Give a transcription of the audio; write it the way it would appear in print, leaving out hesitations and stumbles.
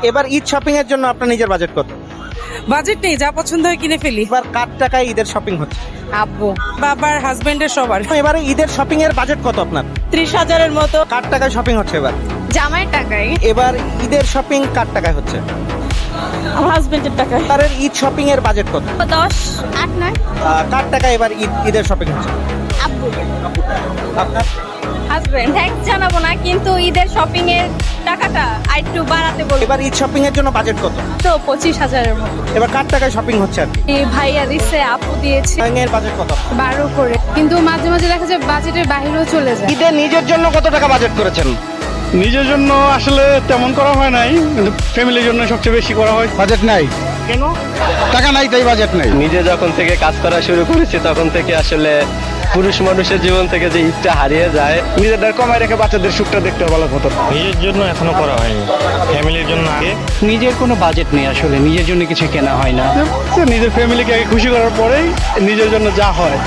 এবার ঈদ শপিং এর জন্য আপনার নিজের বাজেট কত? বাজেট নেই, যা পছন্দ হয় কিনে ফেলি। এবার কার টাকায় ঈদের শপিং হচ্ছে? আব্বু, বাবার, হাজবেন্ডের, সবার। এবারে ঈদের শপিং এর বাজেট কত আপনার? 30,000-এর মতো। কার টাকায় শপিং হচ্ছে এবার? জামাইয়ের টাকায়। এবার ঈদের শপিং কার টাকায় হচ্ছে? আমার হাজবেন্ডের টাকায়। এবারের ঈদ শপিং এর বাজেট কত? 10, 8, 9। কার টাকায় এবার ঈদের শপিং হচ্ছে? আব্বু, আপনার? হাজবেন্ড। থ্যাঙ্কস জানাবো না, কিন্তু ঈদের শপিং এর টাকাটা আরেকটু বাড়াতে বলবো। এবার ঈদ শপিং এর জন্য বাজেট কত? তো 25,000-এর মতো। এবার কার টাকায় শপিং হচ্ছে আর কি? এই ভাইয়া দিচ্ছে, আপু দিয়েছে। শপিং এর বাজেট কত? 12 করে, কিন্তু মাঝে মাঝে দেখা যায় বাজেটের বাইরেও চলে যায়। ঈদে নিজের জন্য কত টাকা বাজেট করেছেন? নিজের জন্য আসলে তেমন করা হয় নাই, কিন্তু ফ্যামিলির জন্য সবচেয়ে বেশি করা হয়। বাজেট নাই, কেন? টাকা নাই তাই বাজেট নাই। নিজে যখন থেকে কাজ করা শুরু করেছি তখন থেকে আসলে পুরুষ মানুষের জীবন থেকে যে ঈদটা হারিয়ে যায়। নিজেদের কমাই রেখে বাচ্চাদের সুখটা দেখতে ভালো হতো। নিজের জন্য এখনো করা হয়নি, ফ্যামিলির জন্য আগে। নিজের কোনো বাজেট নেই আসলে, নিজের জন্য কিছু কেনা হয় না। নিজের ফ্যামিলিকে আগে খুশি করার পরেই নিজের জন্য যা হয়।